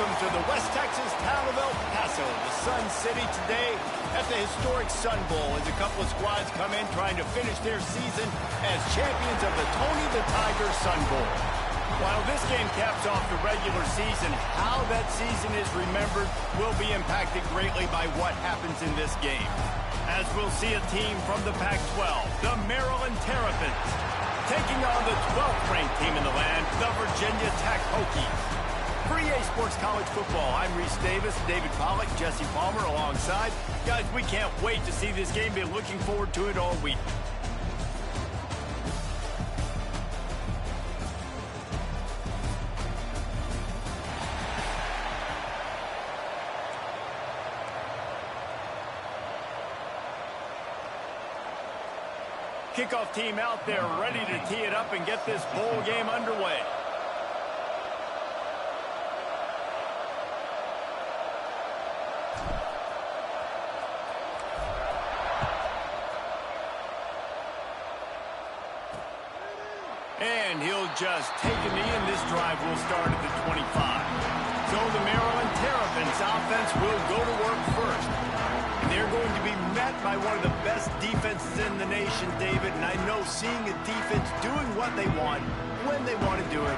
welcome to the West Texas town of El Paso, the Sun City, today at the historic Sun Bowl as a couple of squads come in trying to finish their season as champions of the Tony the Tiger Sun Bowl. While this game caps off the regular season, how that season is remembered will be impacted greatly by what happens in this game. As we'll see a team from the Pac-12, the Maryland Terrapins, taking on the 12th-ranked team in the land, the Virginia Tech Hokies. For EA Sports College Football, I'm Reese Davis, David Pollack, Jesse Palmer alongside. Guys, we can't wait to see this game. Been looking forward to it all week. Kickoff team out there ready to tee it up and get this bowl game underway. And he'll just take a knee, and this drive will start at the 25. So the Maryland Terrapins offense will go to work first. And they're going to be met by one of the best defenses in the nation, David. And I know seeing a defense doing what they want, when they want to do it,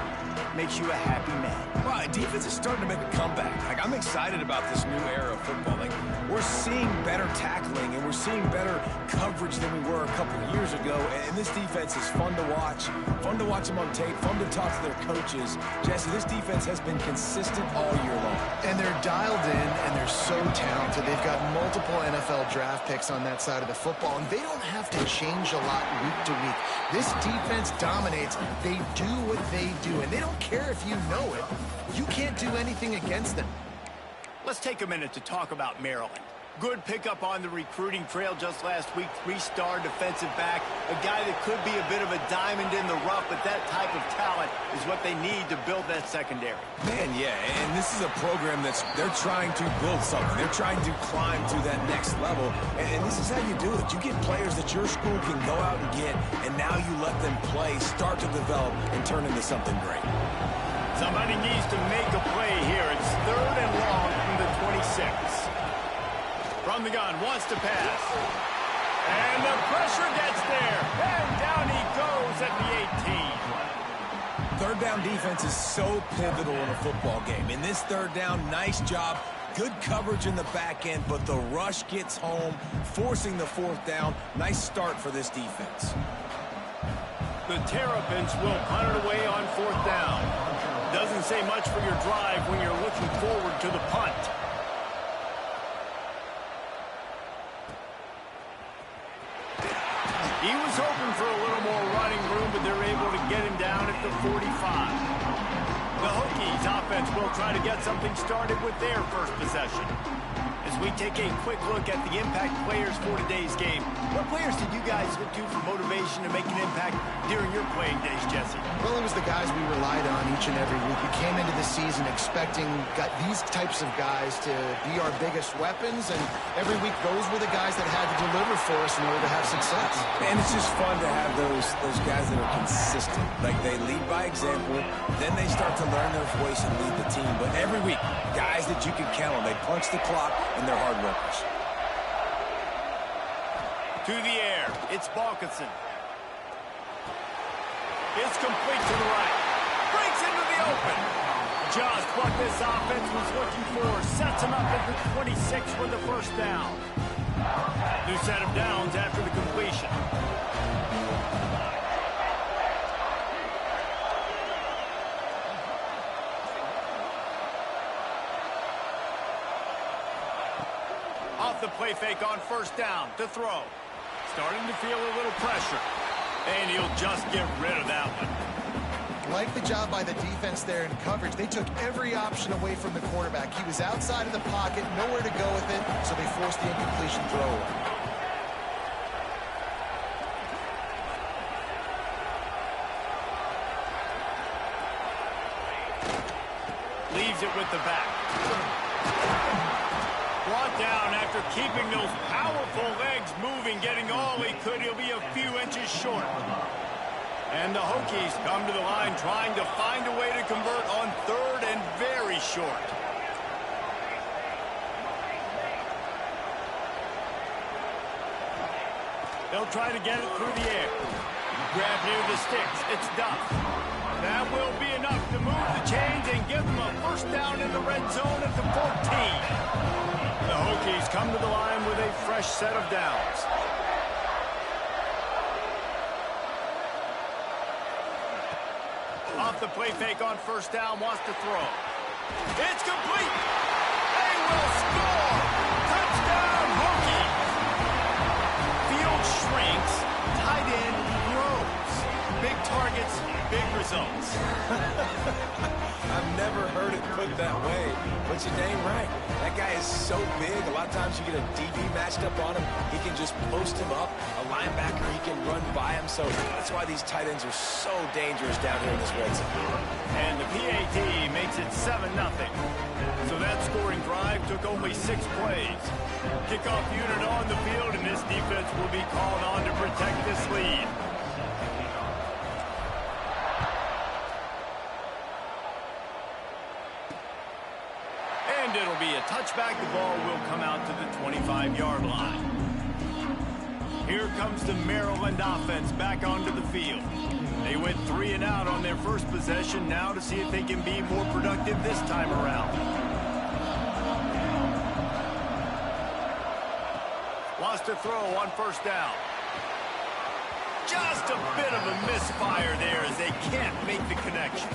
makes you a happy man. Well, defense is starting to make a comeback. Like, I'm excited about this new era of football. Like, we're seeing better tackling, and we're seeing better coverage than we were a couple of years ago. And this defense is fun to watch them on tape, fun to talk to their coaches. Jesse, this defense has been consistent all year long. And they're dialed in, and they're so talented. They've got multiple NFL draft picks on that side of the football, and they don't have to change a lot week to week. This defense dominates. They do what they do, and they don't care if you know it. You can't do anything against them. Let's take a minute to talk about Maryland. Good pickup on the recruiting trail just last week. 3-star defensive back, a guy that could be a bit of a diamond in the rough, but that type of talent is what they need to build that secondary. Man, yeah, and this is a program they're trying to build something. They're trying to climb to that next level, and this is how you do it. You get players that your school can go out and get, and now you let them play, start to develop, and turn into something great. Somebody needs to make a play here. It's 3rd and long from the 26. From the gun, wants to pass. And the pressure gets there. And down he goes at the 18. Third down defense is so pivotal in a football game. In this third down, nice job. Good coverage in the back end, but the rush gets home, forcing the 4th down. Nice start for this defense. The Terrapins will punt it away on 4th down. Doesn't say much for your drive when you're looking forward to the punt. He was hoping for a little more running room, but they're able to get him down at the 45. The Hokies offense will try to get something started with their first possession. As we take a quick look at the impact players for today's game, what players did you guys look to for motivation to make an impact during your playing days, Jesse? Well, it was the guys we relied on each and every week. We came into the season expecting these types of guys to be our biggest weapons, and every week those were the guys that had to deliver for us in order to have success. And it's just fun to have those guys that are consistent. Like, they lead by example, then they start to learn their voice and lead the team. But every week, guys that you can count on, they punch the clock, and they're hard workers. To the air, it's Balkinson. It's complete to the right. Breaks into the open. Just what this offense was looking for. Sets him up at the 26 for the first down. New set of downs after the completion. Off the play fake on 1st down to throw. Starting to feel a little pressure. And he'll just get rid of that one. Like the job by the defense there in coverage. They took every option away from the quarterback. He was outside of the pocket, nowhere to go with it, so they forced the incompletion throw. Leaves it with the back. Brought down after keeping those powerful legs moving, getting all he could. He'll be a few inches short. And the Hokies come to the line trying to find a way to convert on 3rd and very short. They'll try to get it through the air. Grab near the sticks. It's Duff. That will be enough to move the chains and give them a first down in the red zone at the 14. The Hokies come to the line with a fresh set of downs. Off the play fake on first down, wants to throw. It's complete. They will score. Touchdown, Hokies. Field shrinks. Tight end grows. Big targets, big results. I've never heard it put that way, but you're dang right. That guy is so big, a lot of times you get a DB matched up on him. He can just post him up. A linebacker, he can run by him. So that's why these tight ends are so dangerous down here in this red zone. And the PAT makes it 7-0. So that scoring drive took only 6 plays. Kickoff unit on the field, and this defense will be called on to protect this lead. And it'll be a touchback. The ball will come out to the 25-yard line. Here comes the Maryland offense back onto the field. They went 3 and out on their first possession, now to see if they can be more productive this time around. Wants to throw on first down. Just a bit of a misfire there as they can't make the connection.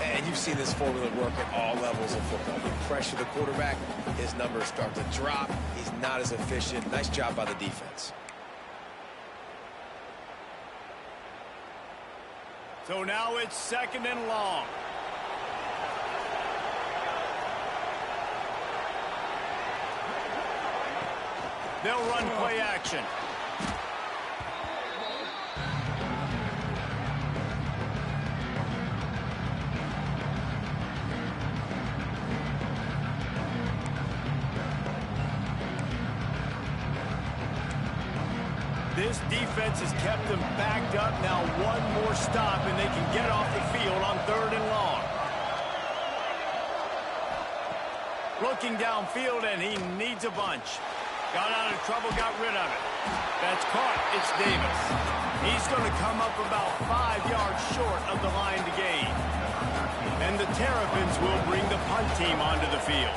And you've seen this formula work at all levels of football. You pressure the quarterback, his numbers start to drop. He's not as efficient. Nice job by the defense. So now it's 2nd and long. They'll run play action. This defense has kept them backed up. Now one more stop, and they can get off the field on 3rd and long. Looking downfield, and he needs a bunch. Got out of trouble, got rid of it. That's caught. It's Davis. He's going to come up about 5 yards short of the line to gain. And the Terrapins will bring the punt team onto the field.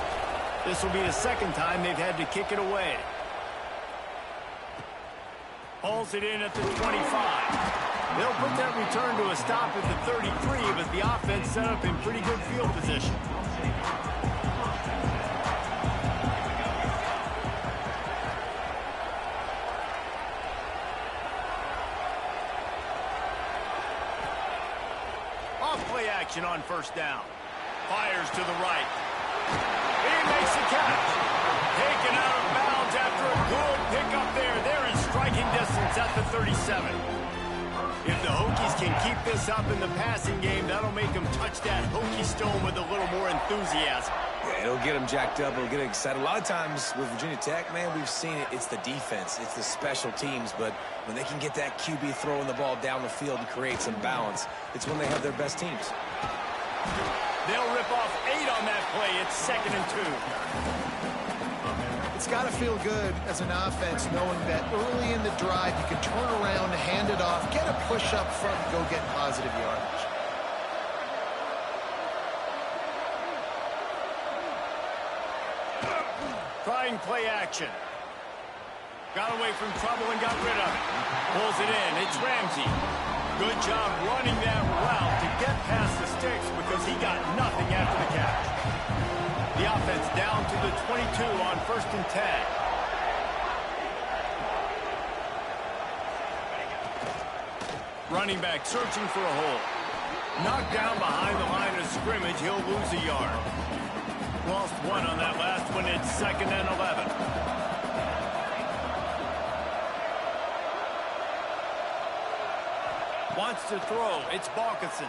This will be the 2nd time they've had to kick it away. Hauls it in at the 25. They'll put that return to a stop at the 33, but the offense set up in pretty good field position. Off play action on first down. Fires to the right. He makes the catch. Taken out of bounds after a good pickup there. They're in striking distance at the 37. If the Hokies can keep this up in the passing game, that'll make them touch that Hokie stone with a little more enthusiasm. Yeah, it'll get them jacked up. It'll get them excited. A lot of times with Virginia Tech, man, we've seen it. It's the defense. It's the special teams. But when they can get that QB throwing the ball down the field and create some balance, it's when they have their best teams. They'll rip off 8 on that play. It's 2nd and 2. It's got to feel good as an offense knowing that early in the drive you can turn around, hand it off, get a push up front, and go get positive yardage. Trying play action. Got away from trouble and got rid of it. Pulls it in. It's Ramsey. Good job running that route to get past the sticks because he got nothing after the catch. The offense down to the 22 on 1st and 10. Running back searching for a hole. Knocked down behind the line of scrimmage. He'll lose a yard. Lost 1 on that last one. It's 2nd and 11. Wants to throw. It's Balkinson.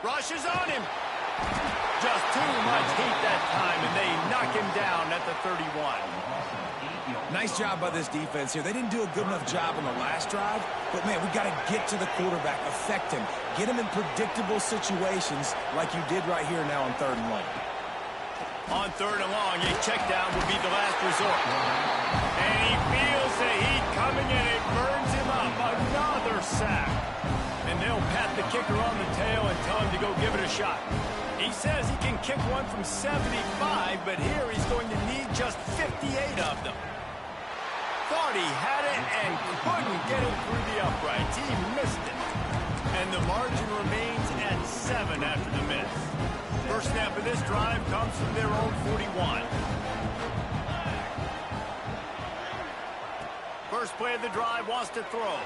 Rushes on him. Just too much heat that time, and they knock him down at the 31. Nice job by this defense here. They didn't do a good enough job on the last drive, but, man, we got to get to the quarterback, affect him, get him in predictable situations like you did right here now on 3rd and 1. On third and long, a check down will be the last resort. And he feels the heat coming in. It burns him up. Another sack. And they'll pat the kicker on the tail and tell him to go give it a shot. He says he can kick one from 75, but here he's going to need just 58 of them. Thought he had it and couldn't get it through the uprights. He missed it. And the margin remains at 7 after the miss. First snap of this drive comes from their own 41. First play of the drive wants to throw.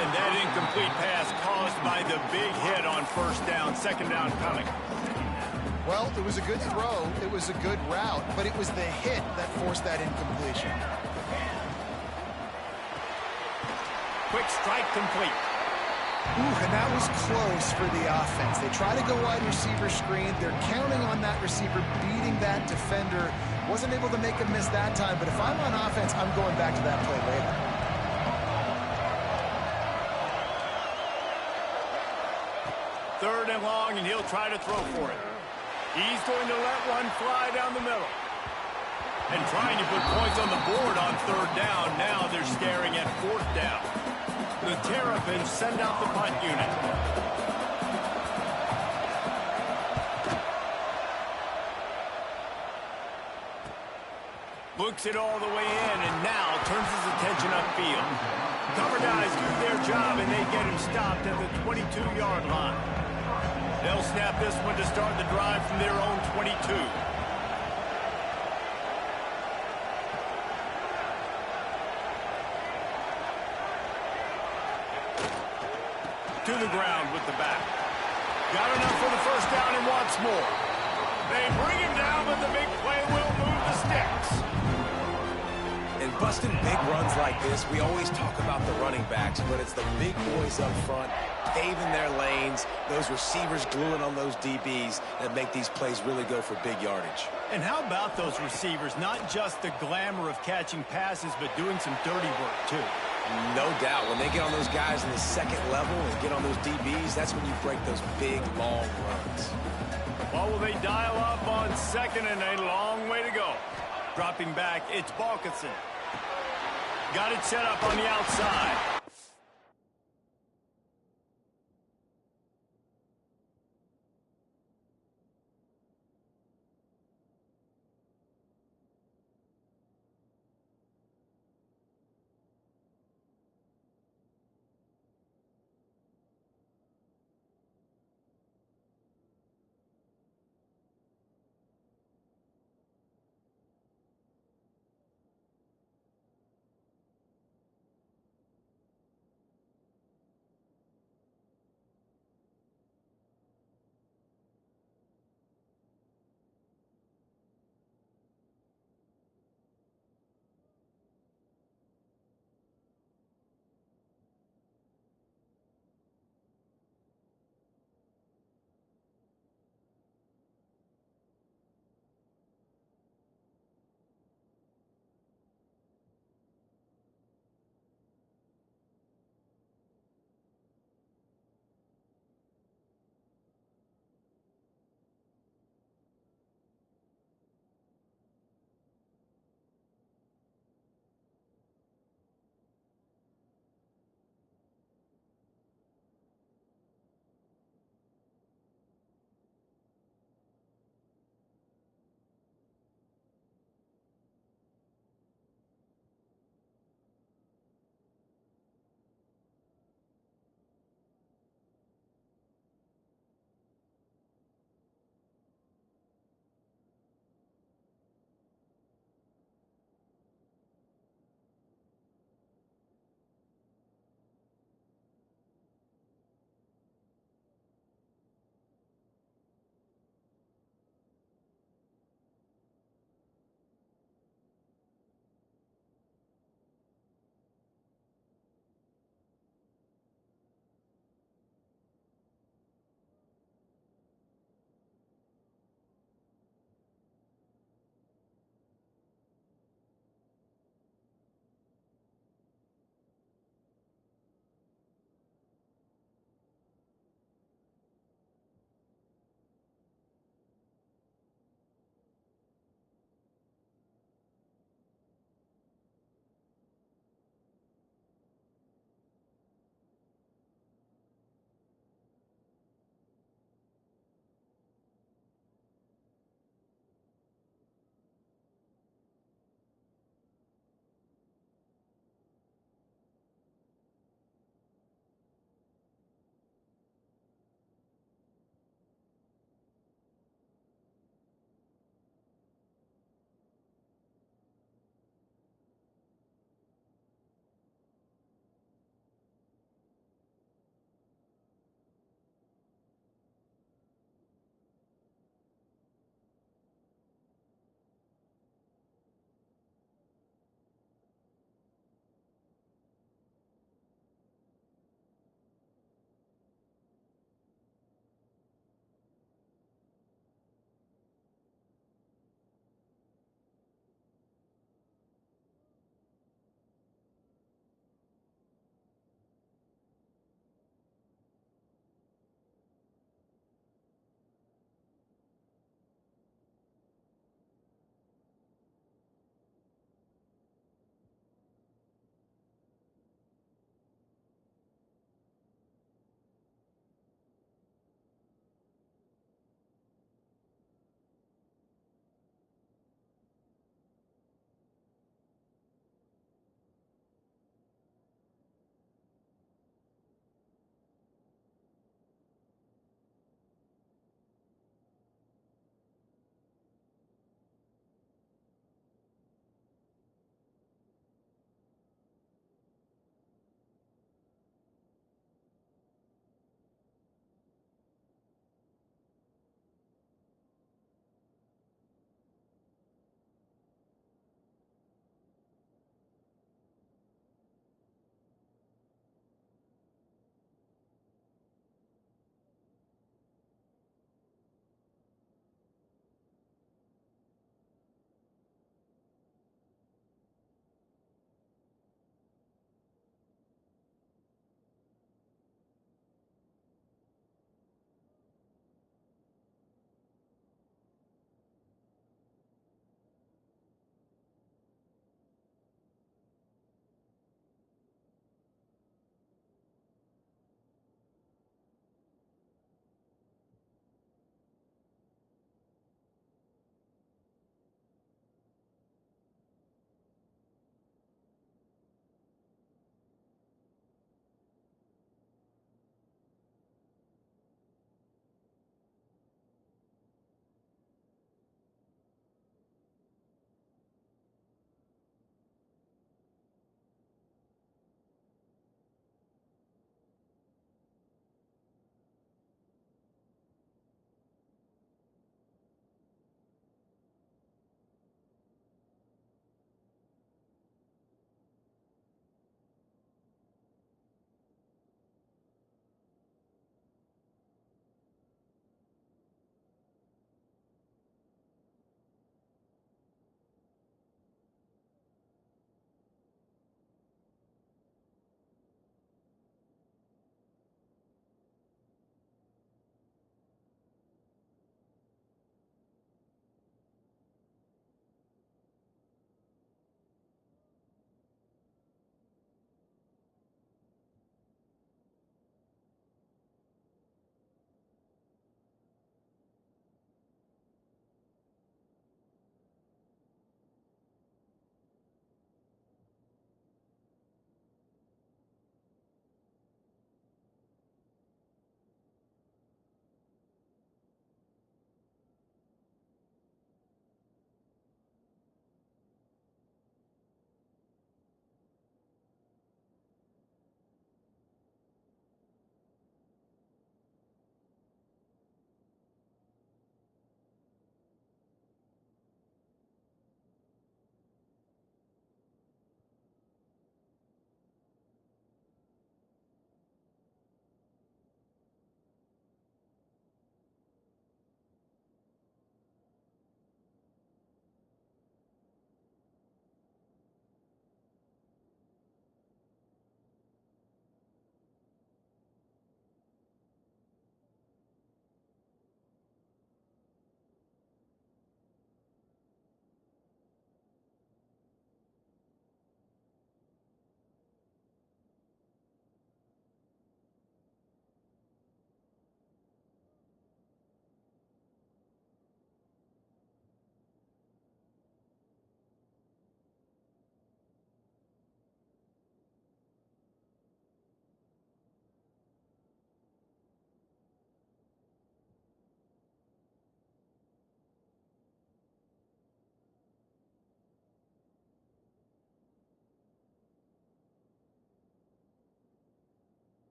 And that incomplete pass caused by the big hit on first down, second down coming. Well, it was a good throw, it was a good route, but it was the hit that forced that incompletion. Quick strike complete. Ooh, and that was close for the offense. They try to go wide receiver screen. They're counting on that receiver beating that defender. Wasn't able to make him miss that time, but if I'm on offense, I'm going back to that play later. Third and long, and he'll try to throw for it. He's going to let one fly down the middle. And trying to put points on the board on third down. Now they're staring at fourth down. The Terrapins send out the punt unit. Looks it all the way in, and now turns his attention upfield. Cover guys do their job, and they get him stopped at the 22-yard line. They'll snap this one to start the drive from their own 22. To the ground with the back. Got enough for the first down and wants more. They bring him down, but the big play will move the sticks. And busting big runs like this, we always talk about the running backs, but it's the big boys up front, paving their lanes, those receivers gluing on those DBs that make these plays really go for big yardage. And how about those receivers? Not just the glamour of catching passes, but doing some dirty work, too. No doubt. When they get on those guys in the second level and get on those DBs, that's when you break those big, long runs. Well, will they dial up on second and a long way to go? Dropping back, it's Balkinson. Got it set up on the outside.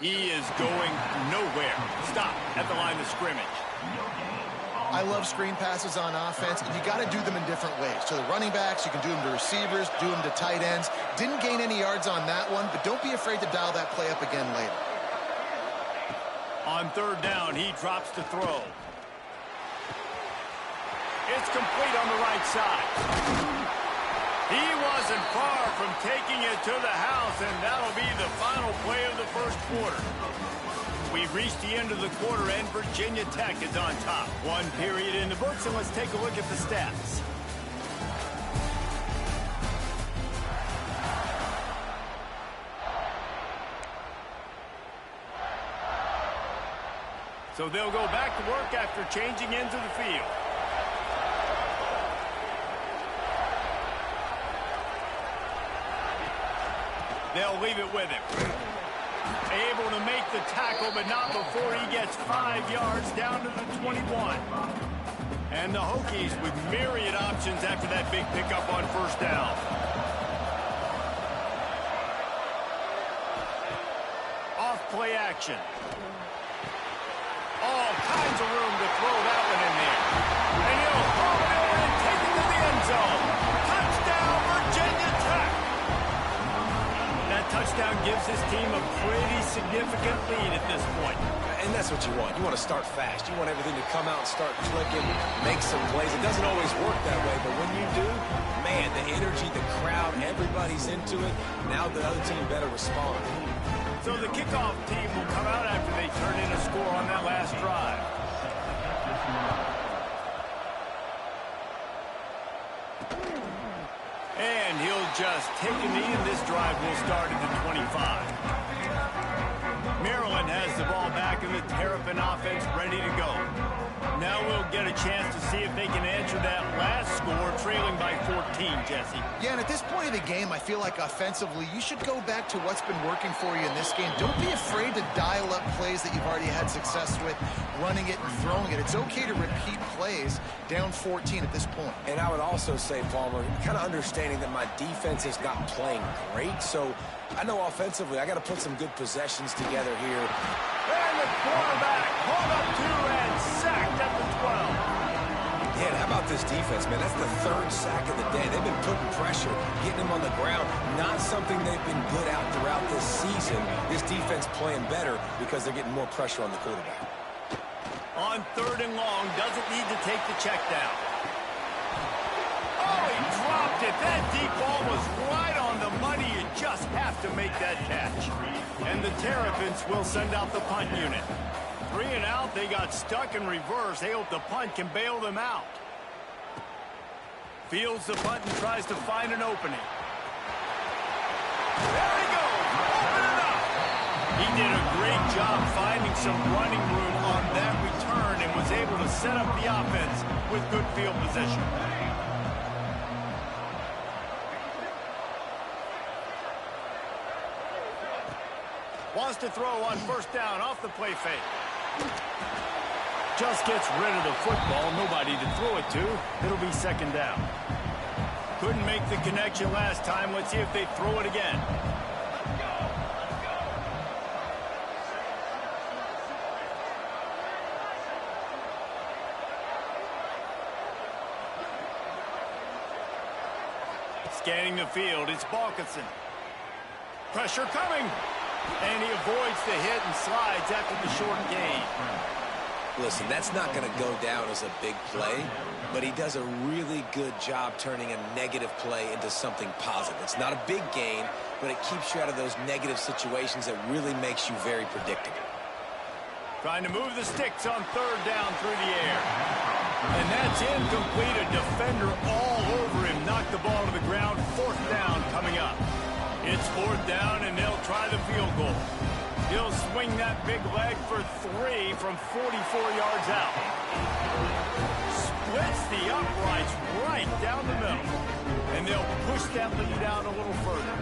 He is going nowhere. Stop at the line of scrimmage. I love screen passes on offense. You got to do them in different ways. To the running backs, you can do them to receivers, do them to tight ends. Didn't gain any yards on that one, but don't be afraid to dial that play up again later. On third down, he drops to throw. It's complete on the right side. He wasn't far from taking it to the house, and that'll be the final play of the first quarter. We've reached the end of the quarter, and Virginia Tech is on top. One period in the books, and let's take a look at the stats. So they'll go back to work after changing into the field. They'll leave it with him. Able to make the tackle, but not before he gets 5 yards down to the 21. And the Hokies with myriad options after that big pickup on first down. Off play action. All kinds of room to throw that one in there. And he'll throw it over and take it to the end zone. Touchdown, Virginia Tech. That touchdown gives his team a pretty significant lead at this point. And that's what you want. You want to start fast. You want everything to come out and start clicking, make some plays. It doesn't always work that way, but when you do, man, the energy, the crowd, everybody's into it. Now the other team better respond. So the kickoff team will come out after they turn in a score on that last drive. And he'll just take a knee, and this drive will start at the 25. Maryland has the ball back, and the Terrapin offense ready to go. Now we'll get a chance to see if they can answer that last score, trailing by 14, Jesse. Yeah, and at this point of the game, I feel like offensively, you should go back to what's been working for you in this game. Don't be afraid to dial up plays that you've already had success with, running it and throwing it. It's okay to repeat plays down 14 at this point. And I would also say, Palmer, kind of understanding that my defense is not playing great, so I know offensively I got to put some good possessions together here. And the quarterback caught up to and sacked at the 12. Yeah, and how about this defense, man? That's the third sack of the day. They've been putting pressure, getting them on the ground. Not something they've been good at throughout this season. This defense playing better because they're getting more pressure on the quarterback. On third and long, doesn't need to take the check down. Oh, he dropped it. That deep ball was right on the money. You just have to make that catch. And the Terrapins will send out the punt unit. 3 and out, they got stuck in reverse. They hope the punt can bail them out. Fields the punt and tries to find an opening. There he goes. Open it up. He did a great job finding some running room on that return and was able to set up the offense with good field position. Wants to throw on first down off the play fake. Just gets rid of the football. Nobody to throw it to. It'll be second down. Couldn't make the connection last time. Let's see if they throw it again. Scanning the field, it's Balkinson. Pressure coming. And he avoids the hit and slides after the short gain. Listen, that's not going to go down as a big play, but he does a really good job turning a negative play into something positive. It's not a big gain, but it keeps you out of those negative situations that really makes you very predictable. Trying to move the sticks on third down through the air. And that's incomplete. A defender all over him. Knocked the ball to the ground. Fourth down coming up. It's fourth down, and they'll try the field goal. He'll swing that big leg for 3 from 44 yards out. Splits the uprights right down the middle. And they'll push that lead out a little further.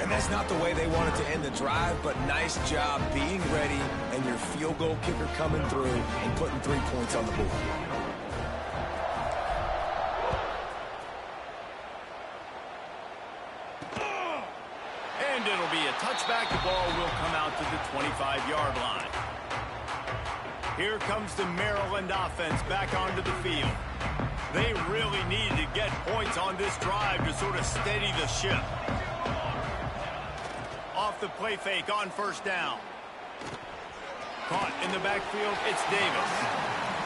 And that's not the way they wanted to end the drive, but nice job being ready and your field goal kicker coming through and putting 3 points on the board. And it'll be a touchback. The ball will come out to the 25-yard line. Here comes the Maryland offense back onto the field. They really need to get points on this drive to sort of steady the ship. Off the play fake on first down. Caught in the backfield, it's Davis.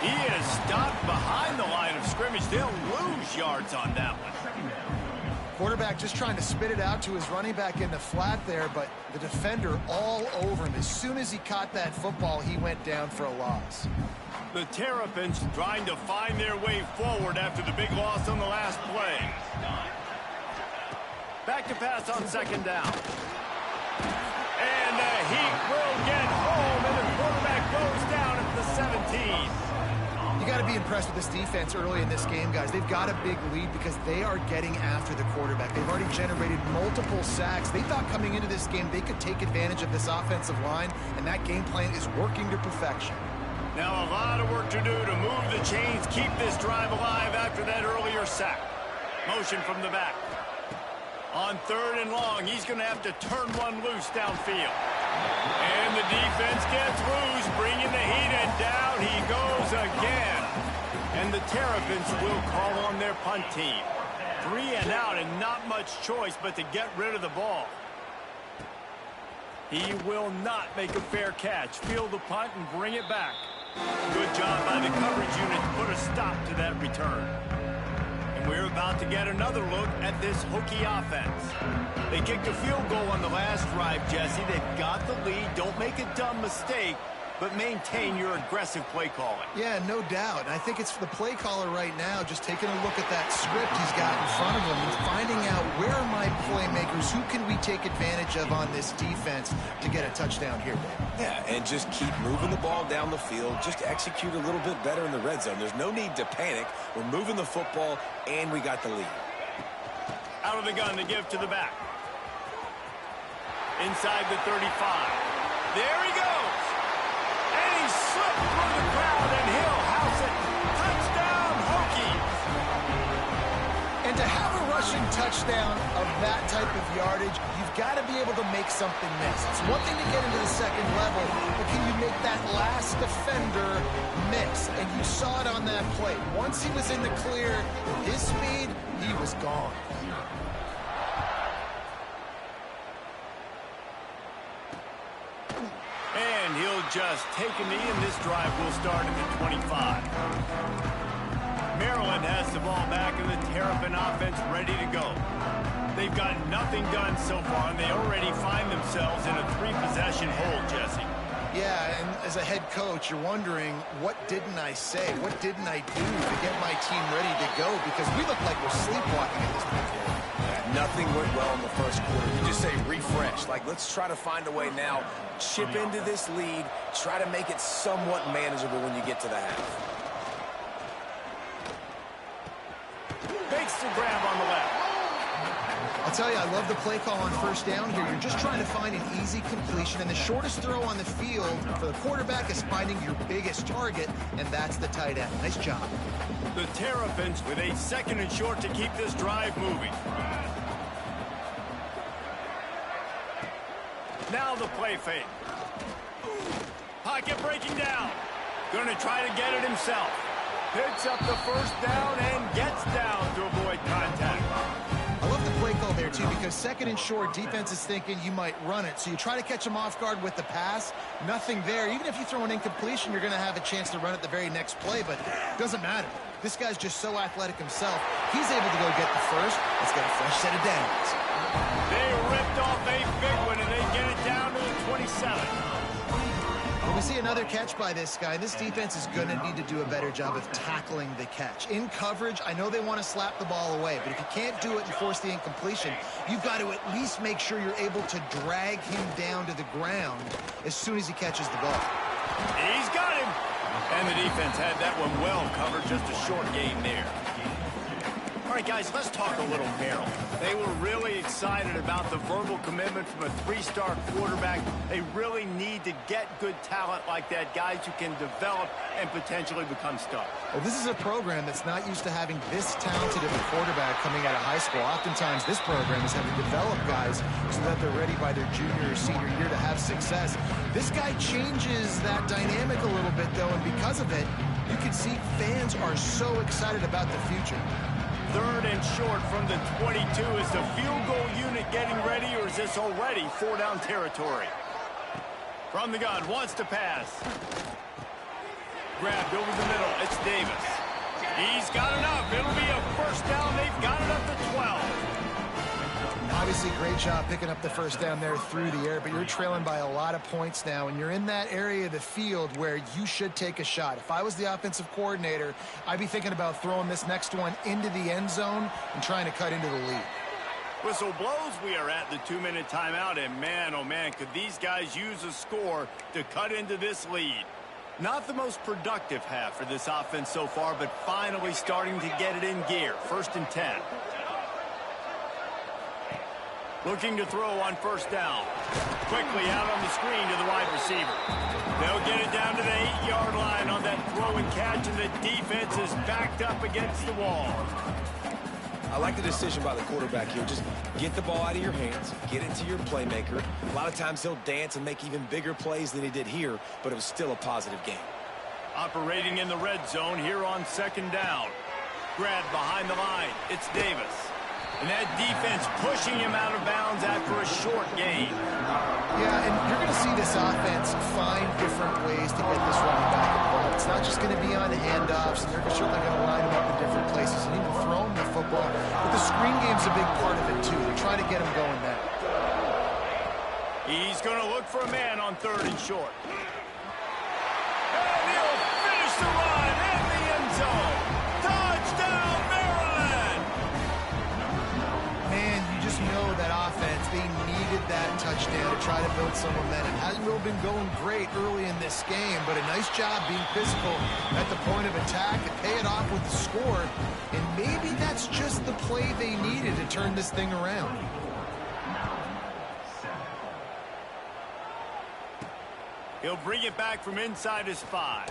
He is stopped behind the line of scrimmage. They'll lose yards on that one. Quarterback just trying to spit it out to his running back in the flat there, but the defender all over him. As soon as he caught that football, he went down for a loss. The Terrapins trying to find their way forward after the big loss on the last play. Back to pass on second down. And the Heat will get home, and the quarterback goes down at the 17. You got to be impressed with this defense early in this game, guys. They've got a big lead because they are getting after the quarterback. They've already generated multiple sacks. They thought coming into this game they could take advantage of this offensive line, and that game plan is working to perfection. Now a lot of work to do to move the chains, keep this drive alive after that earlier sack. Motion from the back. On third and long, he's going to have to turn one loose downfield. And the defense gets loose, bringing the Heat, and down he goes again. And the Terrapins will call on their punt team. 3 and out, and not much choice but to get rid of the ball. He will not make a fair catch. Field the punt and bring it back. Good job by the coverage unit to put a stop to that return. And we're about to get another look at this Hokie offense. They kicked a field goal on the last drive, Jesse. They've got the lead. Don't make a dumb mistake, but maintain your aggressive play calling. Yeah, no doubt. And I think it's the play caller right now just taking a look at that script he's got in front of him and finding out where are my playmakers, who can we take advantage of on this defense to get a touchdown here, Dave. Yeah, and just keep moving the ball down the field. Just execute a little bit better in the red zone. There's no need to panic. We're moving the football, and we got the lead. Out of the gun to give to the back. Inside the 35. There he goes. And he slipped through the crowd, and he'll house it. Touchdown, Hokies. And to have a rushing touchdown of that type of yardage, you've got to be able to make something miss. It's one thing to get into the second level, but can you make that last defender miss? And you saw it on that play. Once he was in the clear, his speed, he was gone. And he'll just take a knee, and this drive will start at the 25. Maryland has the ball back, and the Terrapin offense ready to go. They've got nothing done so far, and they already find themselves in a 3-possession hole, Jesse. Yeah, and as a head coach, you're wondering, what didn't I say? What didn't I do to get my team ready to go? Because we look like we're sleepwalking at this point. Nothing went well in the first quarter. You just say refresh. Like, let's try to find a way now. Chip into this lead. Try to make it somewhat manageable when you get to the half. Makes the grab on the left. I'll tell you, I love the play call on first down here. You're just trying to find an easy completion, and the shortest throw on the field for the quarterback is finding your biggest target, and that's the tight end. Nice job. The Terrapins with a 2nd and short to keep this drive moving. Now the play fake. Pocket breaking down. Going to try to get it himself. Picks up the first down and gets down to avoid contact. I love the play call there, too, because 2nd and short, defense is thinking you might run it. So you try to catch them off guard with the pass. Nothing there. Even if you throw an incompletion, you're going to have a chance to run it the very next play, but it doesn't matter. This guy's just so athletic himself. He's able to go get the first. Let's get a fresh set of downs. They ripped off a big one, and they get it down to the 27. When we see another catch by this guy, this defense is going to need to do a better job of tackling the catch. In coverage, I know they want to slap the ball away, but if you can't do it and force the incompletion, you've got to at least make sure you're able to drag him down to the ground as soon as he catches the ball. He's got him. And the defense had that one well covered, just a short gain there. All right, guys, let's talk a little Merrill. They were really excited about the verbal commitment from a three-star quarterback. They really need to get good talent like that, guys who can develop and potentially become stars. Well, this is a program that's not used to having this talented of a quarterback coming out of high school. Oftentimes, this program is having to develop guys so that they're ready by their junior or senior year to have success. This guy changes that dynamic a little bit, though, and because of it, you can see fans are so excited about the future. 3rd and short from the 22. Is the field goal unit getting ready, or is this already 4-down territory? From the gun, wants to pass. Grabbed over the middle. It's Davis. He's got enough. It'll be a first down. They've got it up to 12. Obviously, great job picking up the first down there through the air, but you're trailing by a lot of points now, and you're in that area of the field where you should take a shot. If I was the offensive coordinator, I'd be thinking about throwing this next one into the end zone and trying to cut into the lead. Whistle blows. We are at the 2-minute timeout, and man, oh man, could these guys use a score to cut into this lead. Not the most productive half for this offense so far, but finally starting to get it in gear. 1st and 10. Looking to throw on first down. Quickly out on the screen to the wide receiver. They'll get it down to the 8-yard line on that throw and catch, and the defense is backed up against the wall. I like the decision by the quarterback here. Just get the ball out of your hands, get it to your playmaker. A lot of times he'll dance and make even bigger plays than he did here, but it was still a positive game. Operating in the red zone here on 2nd down. Grabbed behind the line. It's Davis. And that defense pushing him out of bounds after a short gain. Yeah, and you're going to see this offense find different ways to get this running back involved. It's not just going to be on handoffs, and they're certainly going to line him up in different places and even throw him the football. But the screen game's a big part of it, too. They're trying to get him going there. He's going to look for a man on 3rd and short. And he'll finish the run in the end zone. Touchdown, Maryland! Man, you just know that offense, they needed that touchdown to try to build some momentum. Hasn't really been going great early in this game, but a nice job being physical at the point of attack and pay it off with the score. And maybe that's just the play they needed to turn this thing around. He'll bring it back from inside his 5.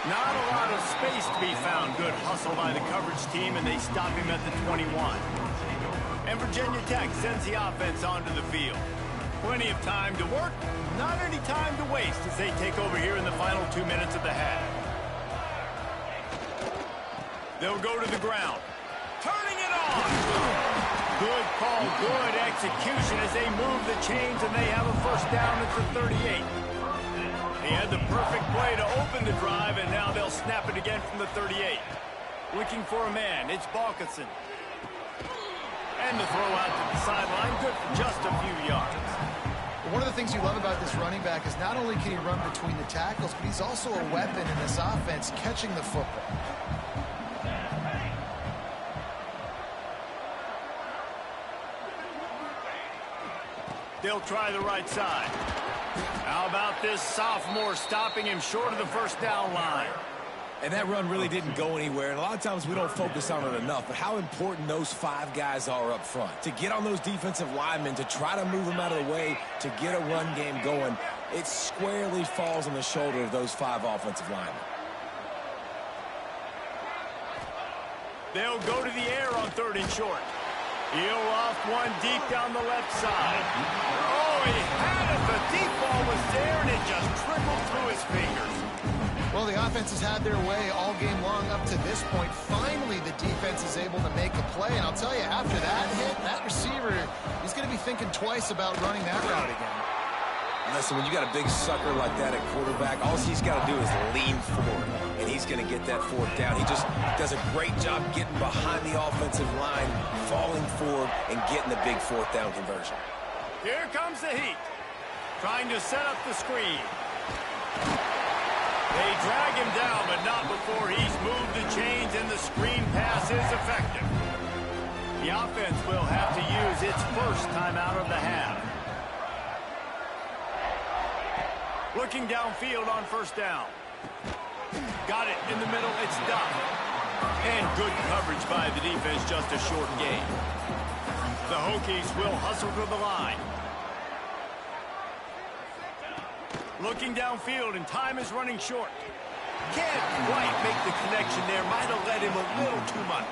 Not a lot of space to be found. Good hustle by the coverage team, and they stop him at the 21. And Virginia Tech sends the offense onto the field. Plenty of time to work, not any time to waste as they take over here in the final 2 minutes of the half. They'll go to the ground. Turning it on! Good call, good execution as they move the chains, and they have a first down at the 38. He had the perfect play to open the drive, and now they'll snap it again from the 38. Looking for a man, it's Balkinson. And the throw out to the sideline, good for just a few yards. One of the things you love about this running back is not only can he run between the tackles, but he's also a weapon in this offense, catching the football. They'll try the right side. How about this sophomore stopping him short of the first down line? And that run really didn't go anywhere, and a lot of times we don't focus on it enough, but how important those 5 guys are up front. To get on those defensive linemen, to try to move them out of the way, to get a run game going, it squarely falls on the shoulder of those 5 offensive linemen. They'll go to the air on 3rd and short. He'll loft one deep down the left side. Oh, he had it. The deep ball was there, and it just trickled through his fingers. Well, the offense has had their way all game long up to this point. Finally, the defense is able to make a play. And I'll tell you, after that hit, that receiver, he's going to be thinking twice about running that route again. Listen, when you got a big sucker like that at quarterback, all he's got to do is lean forward, and he's going to get that 4th down. He just does a great job getting behind the offensive line, falling forward, and getting the big 4th down conversion. Here comes the heat. Trying to set up the screen. They drag him down, but not before he's moved the chains, and the screen pass is effective. The offense will have to use its first timeout of the half. Looking downfield on first down. Got it in the middle. It's Duff. And good coverage by the defense, just a short gain. The Hokies will hustle to the line. Looking downfield, and time is running short. Can't quite make the connection there. Might have led him a little too much.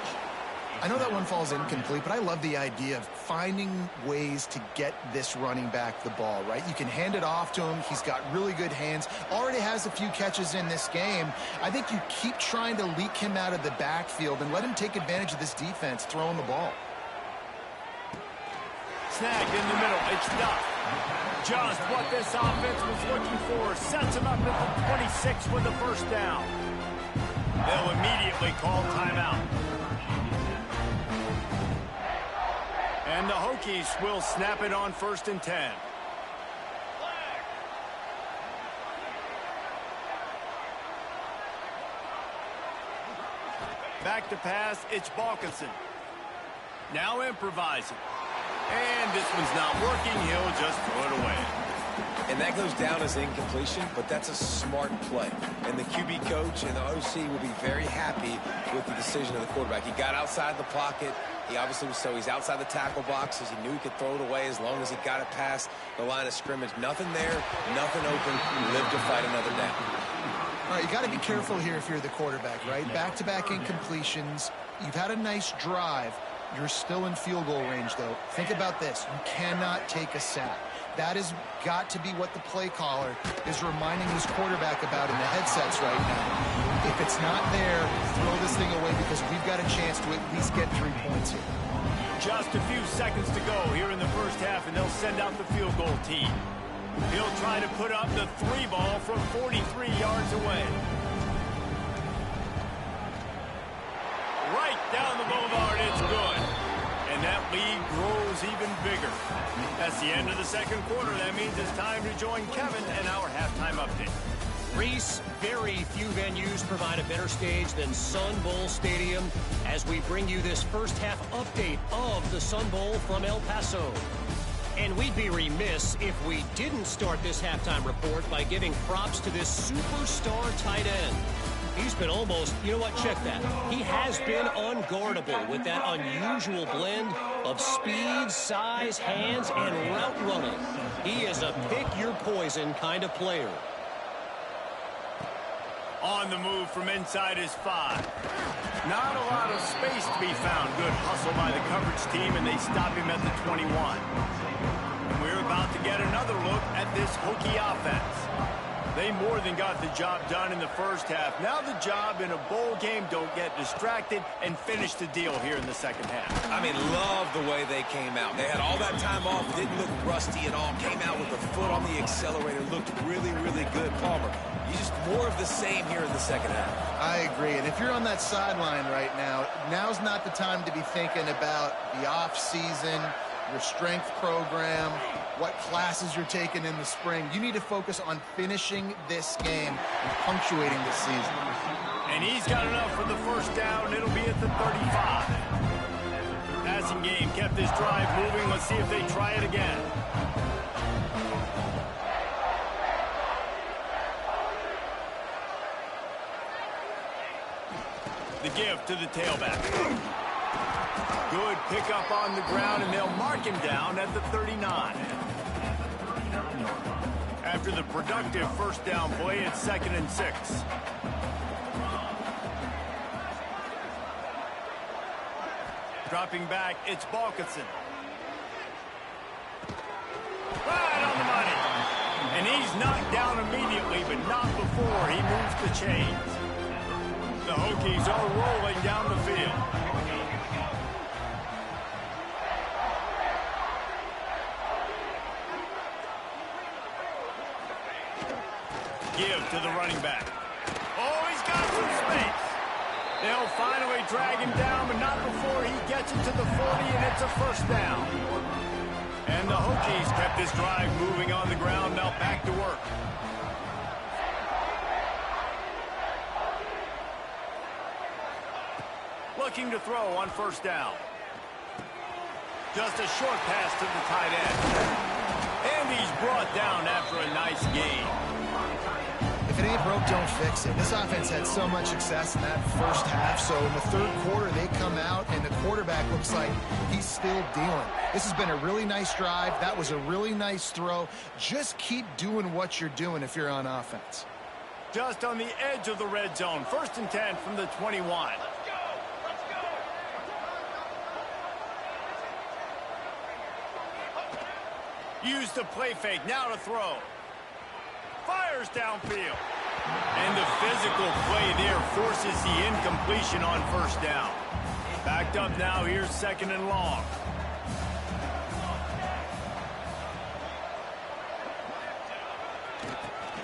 I know that one falls incomplete, but I love the idea of finding ways to get this running back the ball, right? You can hand it off to him. He's got really good hands. Already has a few catches in this game. I think you keep trying to leak him out of the backfield and let him take advantage of this defense throwing the ball. Snagged in the middle. It's Duff. Just what this offense was looking for. Sets him up at the 26 with the first down. They'll immediately call timeout. And the Hokies will snap it on 1st and 10. Back to pass, it's Balkinson. Now improvising. And this one's not working. He'll just throw it away. And that goes down as incompletion, but that's a smart play. And the QB coach and the OC will be very happy with the decision of the quarterback. He got outside the pocket. He obviously was he's outside the tackle boxes. He knew he could throw it away as long as he got it past the line of scrimmage. Nothing there, nothing open. Live to fight another down. All right, you got to be careful here if you're the quarterback, right? Back-to-back incompletions. You've had a nice drive. You're still in field goal range, though. Think about this. You cannot take a sack. That has got to be what the play caller is reminding his quarterback about in the headsets right now. If it's not there, throw this thing away because we've got a chance to at least get 3 points here. Just a few seconds to go here in the first half, and they'll send out the field goal team. He'll try to put up the 3 ball from 43 yards away. Right down the boulevard, it's good. And that lead grows even bigger. That's the end of the second quarter. That means it's time to join Kevin and our halftime update. Reese, very few venues provide a better stage than Sun Bowl Stadium as we bring you this first half update of the Sun Bowl from El Paso. And we'd be remiss if we didn't start this halftime report by giving props to this superstar tight end. He's been almost, you know what, check that. He has been unguardable with that unusual blend of speed, size, hands, and route running. He is a pick-your-poison kind of player. On the move from inside his 5. Not a lot of space to be found. Good hustle by the coverage team, and they stop him at the 21. And we're about to get another look at this Hokie offense. They more than got the job done in the first half. Now the job in a bowl game, don't get distracted, and finish the deal here in the second half. I mean, love the way they came out. They had all that time off, didn't look rusty at all, came out with the foot on the accelerator, looked really, really good. Palmer, you just more of the same here in the second half. I agree. And if you're on that sideline right now, now's not the time to be thinking about the off season, your strength program, what classes you're taking in the spring. You need to focus on finishing this game and punctuating this season. And he's got enough for the first down. It'll be at the 35. Passing game kept this drive moving. Let's see if they try it again. The give to the tailback. Good pickup on the ground, and they'll mark him down at the 39. After the productive first down play, it's 2nd and 6. Dropping back, it's Balkinson. Right on the money. And he's knocked down immediately, but not before he moves the chains. The Hokies are rolling down the field. Give to the running back. Oh, he's got some space. They'll finally drag him down, but not before he gets it to the 40, and it's a first down. And the Hokies kept this drive moving on the ground. Now back to work. Looking to throw on first down. Just a short pass to the tight end. And he's brought down after a nice gain. If it ain't broke, don't fix it. This offense had so much success in that first half, so in the third quarter, they come out, and the quarterback looks like he's still dealing. This has been a really nice drive. That was a really nice throw. Just keep doing what you're doing if you're on offense. Just on the edge of the red zone. 1st and 10 from the 21. Use the play fake. Now to throw. Fires downfield. And the physical play there forces the incompletion on 1st down. Backed up now. Here's 2nd and long.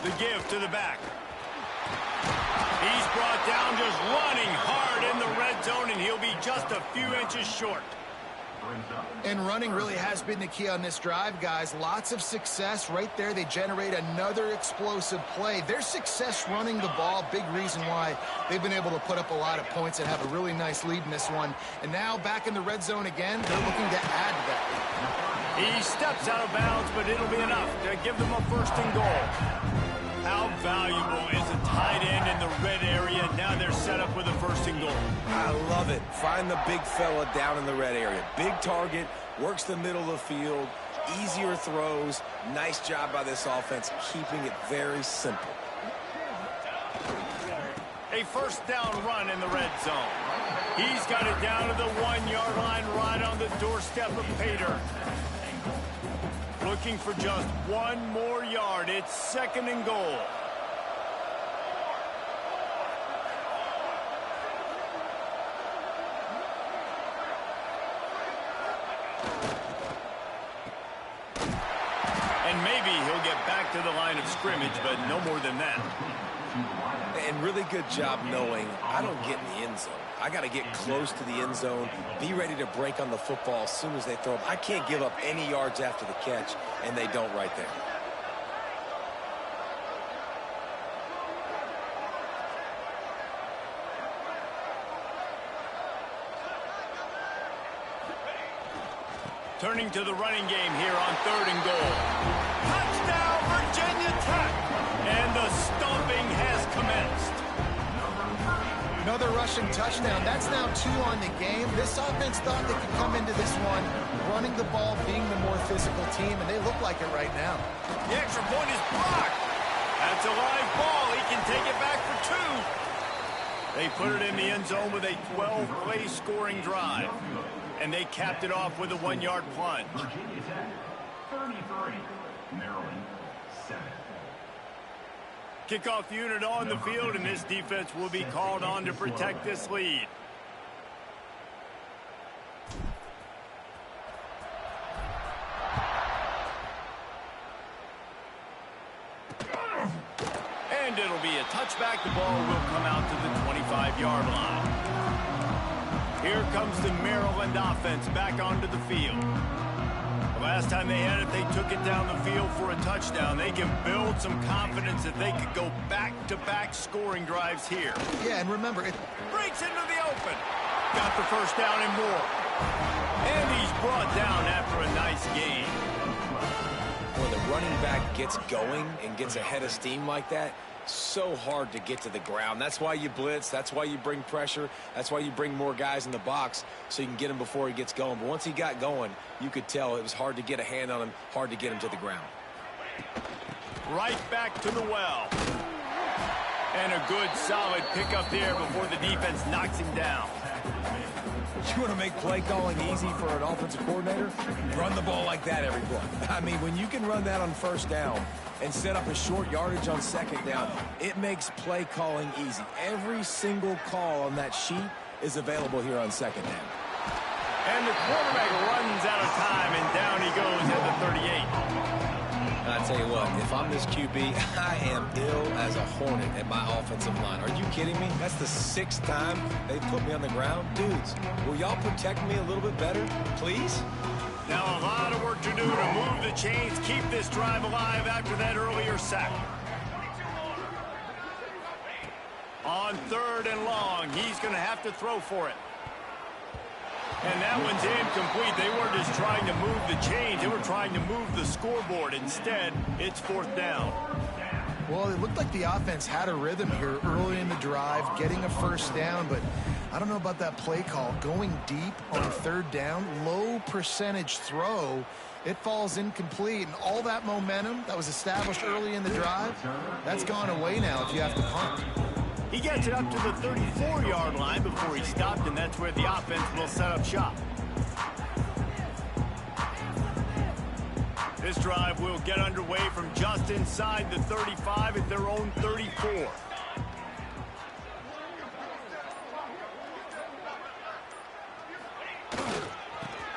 The give to the back. He's brought down, just running hard in the red zone, and he'll be just a few inches short. And running really has been the key on this drive, guys. Lots of success right there. They generate another explosive play. Their success running the ball, big reason why they've been able to put up a lot of points and have a really nice lead in this one. And now back in the red zone again, they're looking to add to that. He steps out of bounds, but it'll be enough to give them a 1st and goal. How valuable is a tight end in the red area? Now they're set up with a 1st and goal. I love it. Find the big fella down in the red area. Big target, works the middle of the field, easier throws. Nice job by this offense, keeping it very simple. A 1st down run in the red zone. He's got it down to the 1-yard line, right on the doorstep of Pater. Looking for just 1 more yard. It's 2nd and goal. And maybe he'll get back to the line of scrimmage, but no more than that. And really good job knowing I don't get in the end zone. I got to get close to the end zone, be ready to break on the football as soon as they throw it. I can't give up any yards after the catch, and they don't right there. Turning to the running game here on 3rd and goal. Touchdown, Virginia Tech! And the stomping has commenced. Another rushing touchdown. That's now 2 on the game. This offense thought they could come into this one running the ball, being the more physical team, and they look like it right now. The extra point is blocked. That's a live ball. He can take it back for 2. They put it in the end zone with a 12-play scoring drive. And they capped it off with a 1-yard plunge. Virginia Tech, 33. Maryland, 7. Kickoff unit on the field, and this defense will be called on to protect this lead. And it'll be a touchback. The ball will come out to the 25-yard line. Here comes the Maryland offense back onto the field. The last time they had it, they took it down the field for a touchdown. They can build some confidence that they could go back-to-back scoring drives here. Yeah, and remember, it Breaks into the open. Got the 1st down and more. And he's brought down after a nice gain. When the running back gets going and gets ahead of steam like that, so hard to get to the ground. That's why you blitz. That's why you bring pressure. That's why you bring more guys in the box so you can get him before he gets going. But once he got going, you could tell it was hard to get a hand on him, hard to get him to the ground. Right back to the well. And a good, solid pickup there before the defense knocks him down. You want to make play calling easy for an offensive coordinator? Run the ball like that every play. I mean, when you can run that on 1st down and set up a short yardage on 2nd down, it makes play calling easy. Every single call on that sheet is available here on 2nd down. And the quarterback runs out of time, and down he goes at the 38. I tell you what, if I'm this QB, I am ill as a hornet at my offensive line. Are you kidding me? That's the 6th time they put me on the ground. Dudes, will y'all protect me a little bit better, please? Now a lot of work to do to move the chains, keep this drive alive after that earlier sack. On 3rd and long, he's going to have to throw for it. And that one's incomplete. They weren't just trying to move the chains. They were trying to move the scoreboard. Instead, it's 4th down. Well, it looked like the offense had a rhythm here early in the drive, getting a first down, but I don't know about that play call. Going deep on third down, low percentage throw, it falls incomplete, and all that momentum that was established early in the drive, that's gone away now if you have to punt. He gets it up to the 34-yard line before he stopped, and that's where the offense will set up shop. This drive will get underway from just inside the 35 at their own 34.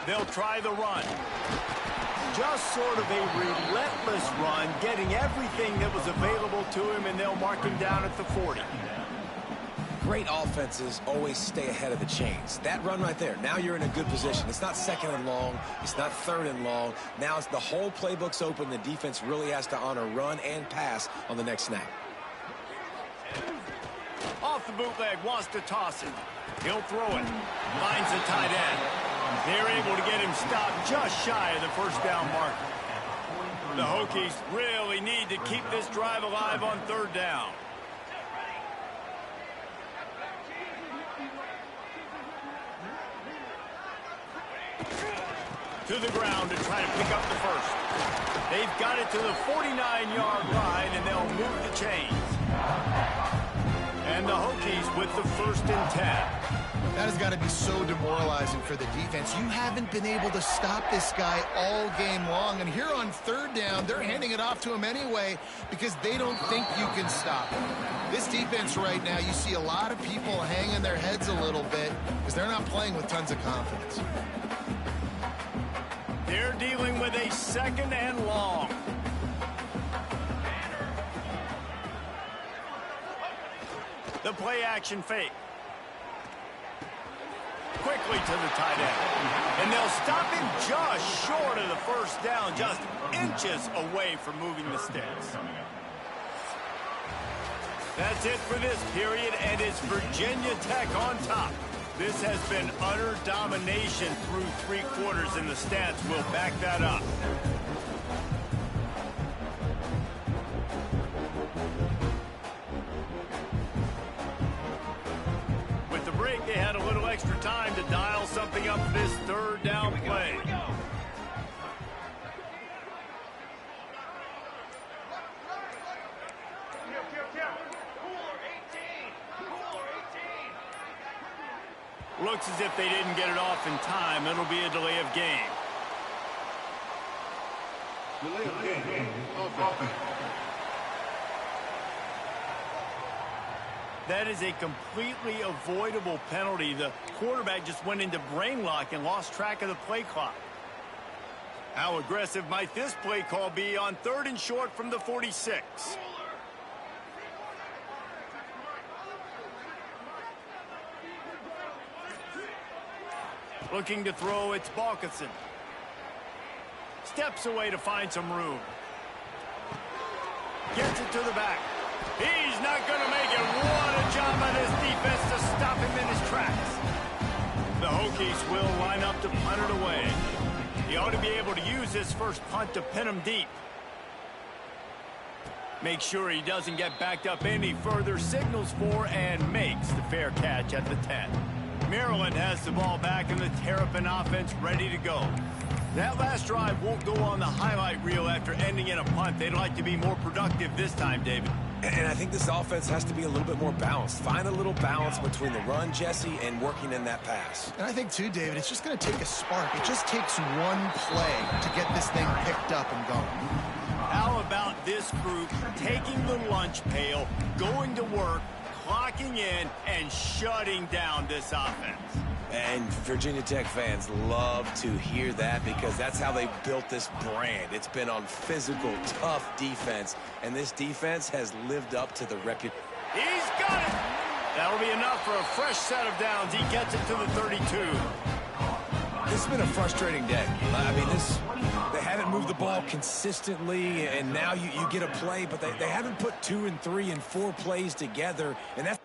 They'll try the run. Just sort of a relentless run, getting everything that was available to him, and they'll mark him down at the 40. Great offenses always stay ahead of the chains. That run right there, now you're in a good position. It's not second and long. It's not third and long. Now it's the whole playbook's open. The defense really has to honor run and pass on the next snap. Off the bootleg, wants to toss it. He'll throw it. Finds the tight end. They're able to get him stopped just shy of the first down mark. The Hokies really need to keep this drive alive on third down. To the ground to try to pick up the first. They've got it to the 49-yard line, and they'll move the chains. And the Hokies with the 1st and 10. That has got to be so demoralizing for the defense. You haven't been able to stop this guy all game long. And here on third down, they're handing it off to him anyway because they don't think you can stop him. This defense right now, you see a lot of people hanging their heads a little bit because they're not playing with tons of confidence. They're dealing with a 2nd and long. The play action fake. Quickly to the tight end. And they'll stop him just short of the first down, just inches away from moving the sticks. That's it for this period, and it's Virginia Tech on top. This has been utter domination through 3 quarters, and the stats will back that up. With the break, they had a little extra time to dial something up for this third down play. Looks as if they didn't get it off in time. It'll be a delay of game. Delay of game. That is a completely avoidable penalty. The quarterback just went into brain lock and lost track of the play clock. How aggressive might this play call be on 3rd and short from the 46? Looking to throw, it's Balkinson. Steps away to find some room. Gets it to the back. He's not going to make it. What a job by this defense to stop him in his tracks. The Hokies will line up to punt it away. He ought to be able to use this first punt to pin him deep. Make sure he doesn't get backed up any further, signals for and makes the fair catch at the 10. Maryland has the ball back and the Terrapin offense ready to go. That last drive won't go on the highlight reel after ending in a punt. They'd like to be more productive this time, David. And I think this offense has to be a little bit more balanced. Find a little balance between the run, Jesse, and working in that pass. And I think, too, David, it's just going to take a spark. It just takes one play to get this thing picked up and going. How about this group taking the lunch pail, going to work, clocking in, and shutting down this offense? And Virginia Tech fans love to hear that because that's how they built this brand. It's been on physical, tough defense, and this defense has lived up to the reputation. He's got it! That'll be enough for a fresh set of downs. He gets it to the 32. This has been a frustrating day. I mean, they haven't moved the ball consistently, and now you get a play, but they haven't put 2 and 3 and 4 plays together, and that's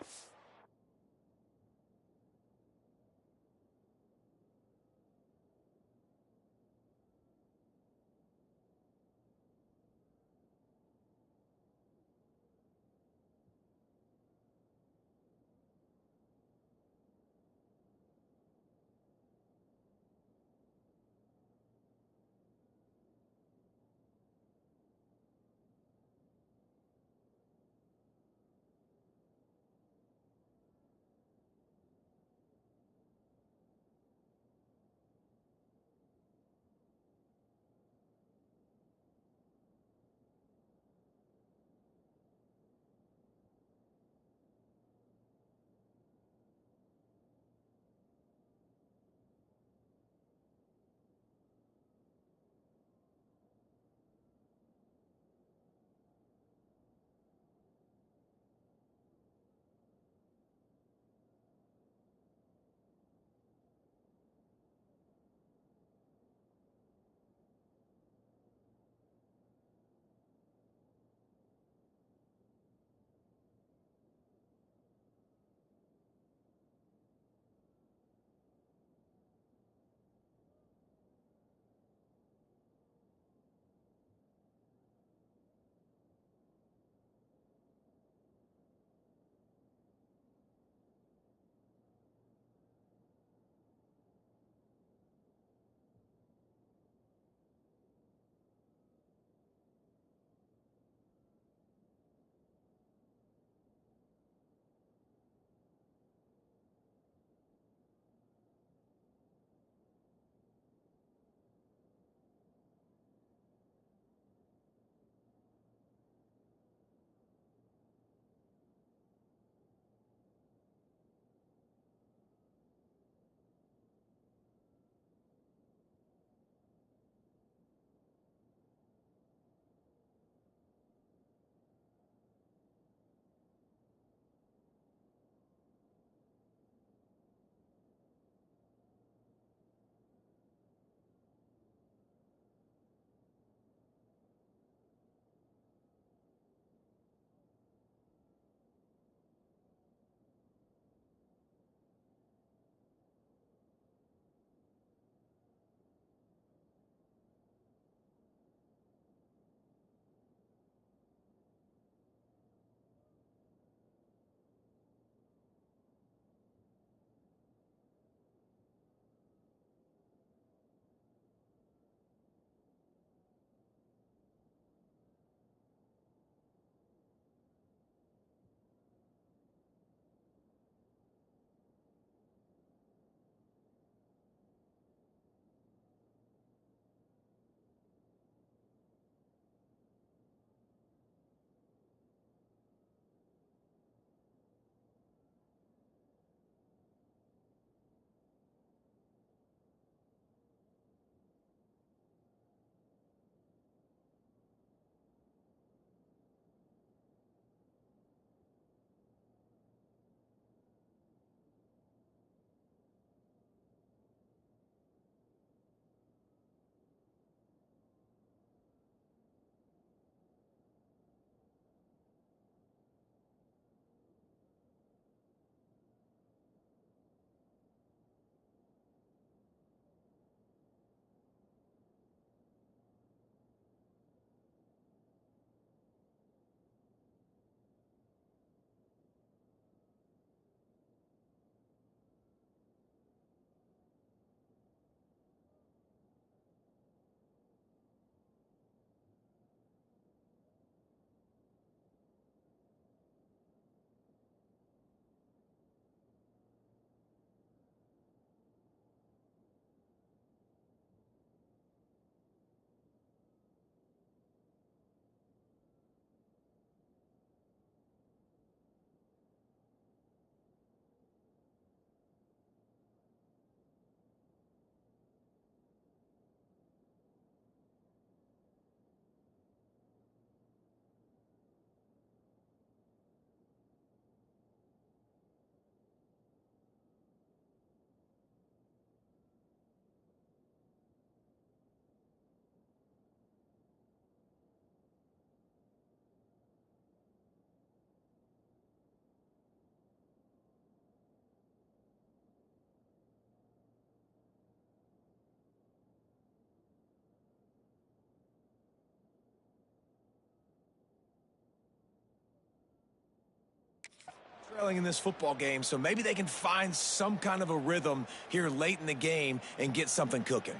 In this football game, so maybe they can find some kind of a rhythm here late in the game and get something cooking.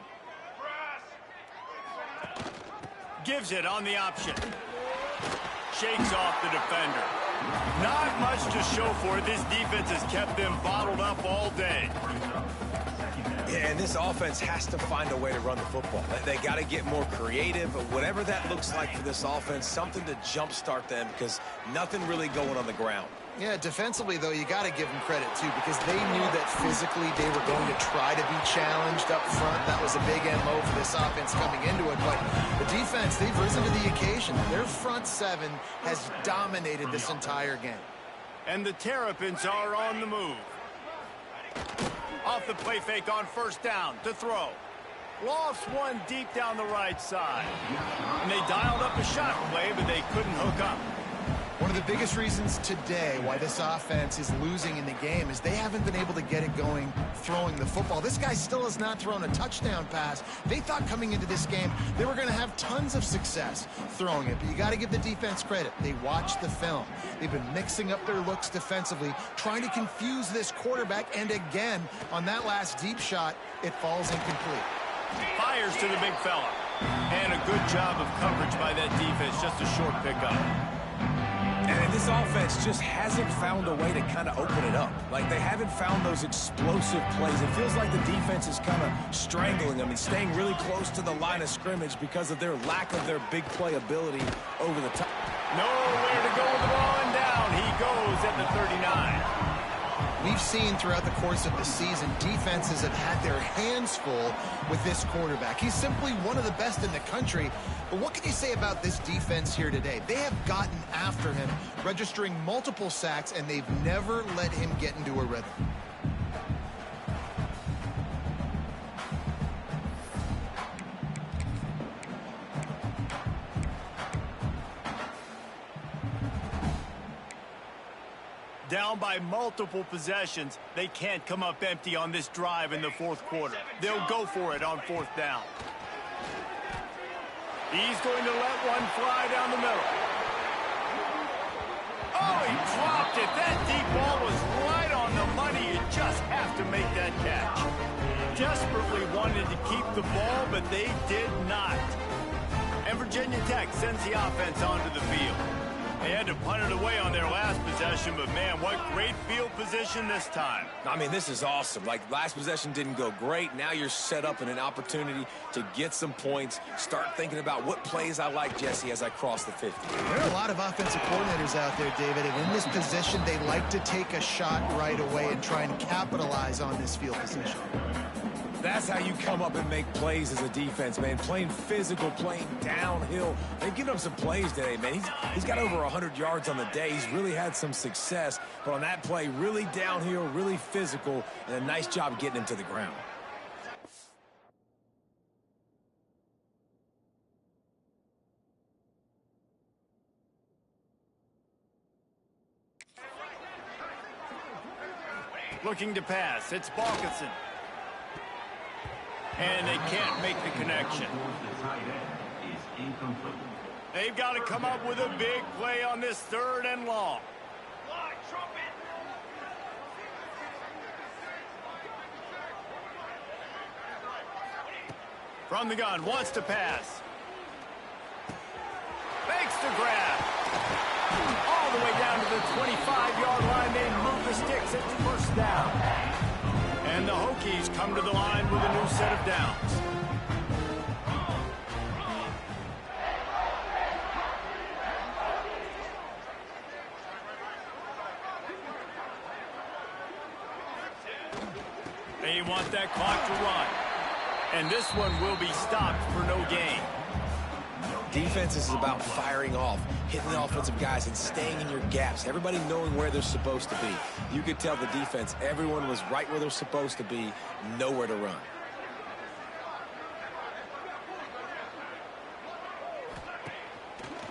Gives it on the option. Shakes off the defender. Not much to show for it. This defense has kept them bottled up all day. Yeah, and this offense has to find a way to run the football. They got to get more creative, whatever that looks like for this offense, something to jumpstart them because nothing really going on the ground. Yeah, defensively, though, you got to give them credit, too, because they knew that physically they were going to try to be challenged up front. That was a big MO for this offense coming into it. But the defense, they've risen to the occasion. Their front seven has dominated this entire game. And the Terrapins are on the move. Off the play fake on first down to throw. Lofts one deep down the right side. And they dialed up a shot play, but they couldn't hook up. One of the biggest reasons today why this offense is losing in the game is they haven't been able to get it going throwing the football. This guy still has not thrown a touchdown pass. They thought coming into this game they were going to have tons of success throwing it, but you got to give the defense credit. They watched the film. They've been mixing up their looks defensively, trying to confuse this quarterback, and again, on that last deep shot, it falls incomplete. Fires to the big fella. And a good job of coverage by that defense, just a short pickup. And this offense just hasn't found a way to kind of open it up. Like, they haven't found those explosive plays. It feels like the defense is kind of strangling them and staying really close to the line of scrimmage because of their lack of their big play ability over the top. Nowhere to go with the ball, and down he goes at the 39. We've seen throughout the course of the season, defenses have had their hands full with this quarterback. He's simply one of the best in the country. But what can you say about this defense here today? They have gotten after him, registering multiple sacks, and they've never let him get into a rhythm. Down by multiple possessions, they can't come up empty on this drive in the fourth quarter. They'll go for it on fourth down. He's going to let one fly down the middle. Oh, he dropped it. That deep ball was right on the money. You just have to make that catch. Desperately wanted to keep the ball, but they did not. And Virginia Tech sends the offense onto the field. They had to punt it away on their last possession, but man, what great field position this time. I mean, this is awesome. Like, last possession didn't go great. Now you're set up in an opportunity to get some points. Start thinking about what plays I like, Jesse, as I cross the 50. There are a lot of offensive coordinators out there, David, and in this position, they like to take a shot right away and try and capitalize on this field position. That's how you come up and make plays as a defense, man. Playing physical, playing downhill. They've given him some plays today, man. He's got over 100 yards on the day. He's really had some success. But on that play, really downhill, really physical, and a nice job getting him to the ground. Looking to pass. It's Balkinson. And they can't make the connection. They've got to come up with a big play on this third and long. From the gun, wants to pass. Makes the grab. All the way down to the 25-yard line. They move the sticks at first down. And the Hokies come to the line with a new set of downs. They want that clock to run. And this one will be stopped for no gain. Defense is about firing off, hitting the offensive guys, and staying in your gaps. Everybody knowing where they're supposed to be. You could tell the defense, everyone was right where they're supposed to be, nowhere to run.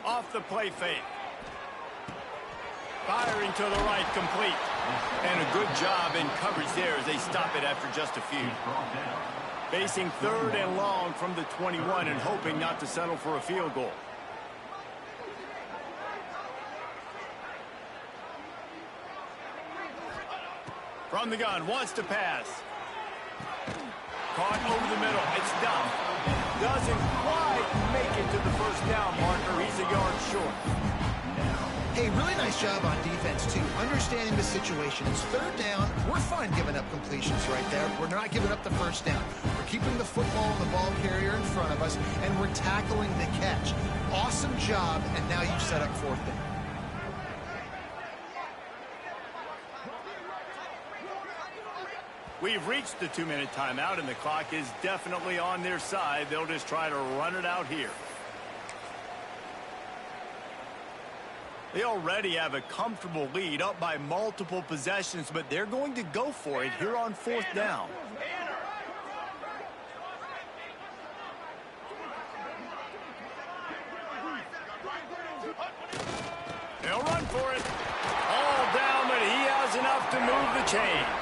Off the play fake. Firing to the right, complete. And a good job in coverage there as they stop it after just a few. Facing third and long from the 21 and hoping not to settle for a field goal. From the gun, wants to pass. Caught over the middle. It's done. Doesn't quite make it to the first down marker. He's a yard short. Hey, really nice job on defense, too. Understanding the situation. It's third down. We're fine giving up completions right there. We're not giving up the first down. We're keeping the football and the ball carrier in front of us, and we're tackling the catch. Awesome job, and now you set up fourth down. We've reached the 2-minute timeout, and the clock is definitely on their side. They'll just try to run it out here. They already have a comfortable lead, up by multiple possessions, but they're going to go for it here on fourth down. They'll run for it. All down, but he has enough to move the chains.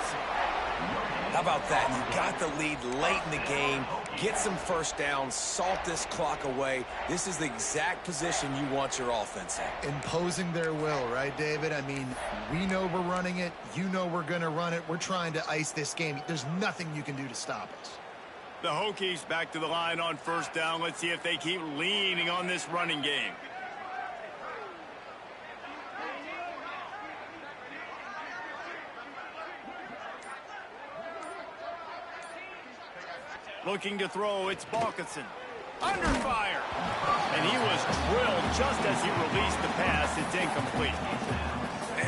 How about that? You got the lead late in the game. Get some first downs. Salt this clock away. This is the exact position you want your offense in. Imposing their will, right, David? I mean, we know we're running it. You know we're going to run it. We're trying to ice this game. There's nothing you can do to stop us. The Hokies back to the line on first down. Let's see if they keep leaning on this running game. Looking to throw, it's Balkinson. Under fire. And he was drilled just as he released the pass. It's incomplete.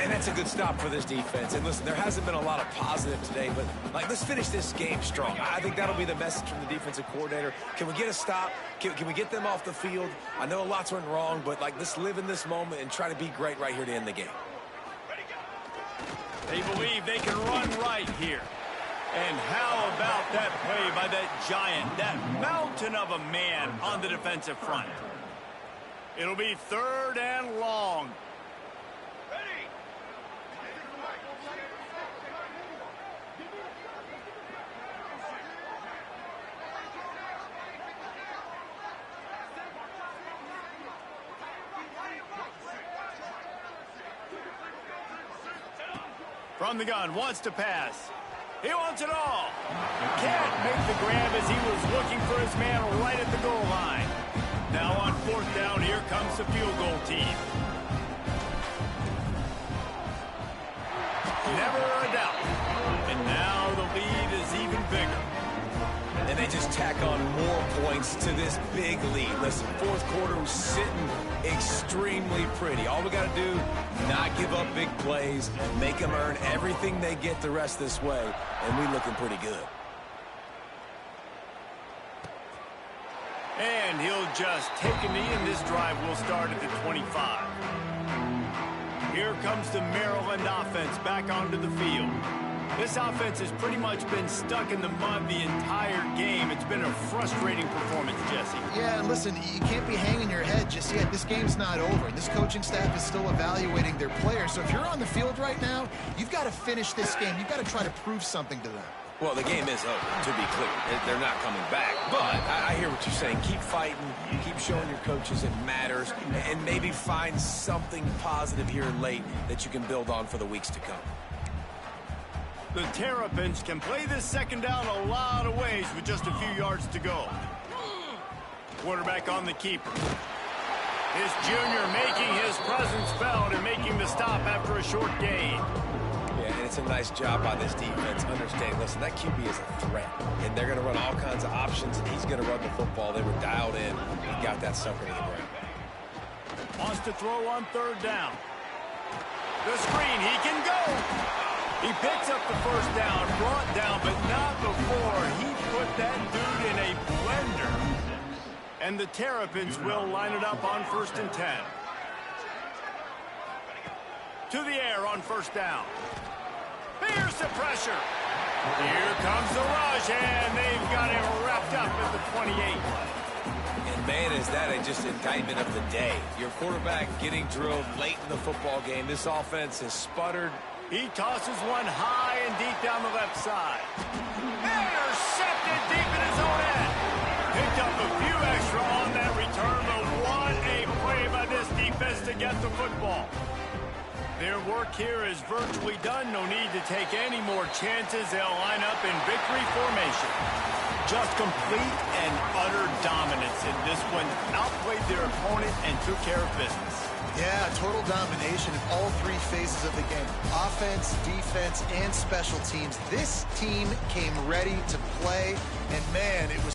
And that's a good stop for this defense. And listen, there hasn't been a lot of positive today, but let's finish this game strong. I think that'll be the message from the defensive coordinator. Can we get a stop? Can we get them off the field? I know a lot's went wrong, but let's live in this moment and try to be great right here to end the game. They believe they can run right here. And how about that play by that giant, that mountain of a man on the defensive front? It'll be third and long. From the gun, wants to pass. He wants it all. Can't make the grab as he was looking for his man right at the goal line. Now on fourth down, here comes the field goal team. Never a doubt. And now the lead is even bigger. And they just tack on more points to this big lead. Listen, fourth quarter was sitting extremely pretty. All we got to do, not give up big plays, make them earn everything they get the rest this way, and we looking pretty good. And he'll just take a knee, and this drive will start at the 25. Here comes the Maryland offense back onto the field. This offense has pretty much been stuck in the mud the entire game. It's been a frustrating performance, Jesse. Yeah, and listen, you can't be hanging your head just yet. This game's not over. This coaching staff is still evaluating their players. So if you're on the field right now, you've got to finish this game. You've got to try to prove something to them. Well, the game is over, to be clear. They're not coming back. But I hear what you're saying. Keep fighting. Keep showing your coaches it matters. And maybe find something positive here late that you can build on for the weeks to come. The Terrapins can play this second down a lot of ways with just a few yards to go. Quarterback on the keeper. His junior making his presence felt and making the stop after a short gain. Yeah, and it's a nice job by this defense. Understanding, listen, that QB is a threat. And they're going to run all kinds of options, and he's going to run the football. They were dialed in. He got that sucker to the ground. Wants to throw on third down. The screen, he can go. He picks up the first down, brought down, but not before he put that dude in a blender. And the Terrapins will line it up on 1st and 10. To the air on first down. Here's the pressure. Here comes the rush, and they've got him wrapped up at the 28. And, man, is that just indictment of the day. Your quarterback getting drilled late in the football game. This offense has sputtered. He tosses one high and deep down the left side. Intercepted deep in his own end. Picked up a few extra on that return, but what a play by this defense to get the football. Their work here is virtually done. No need to take any more chances. They'll line up in victory formation. Just complete and utter dominance in this one. Outplayed their opponent and took care of business. Yeah, total domination in all three phases of the game. Offense, defense, and special teams. This team came ready to play, and man, it was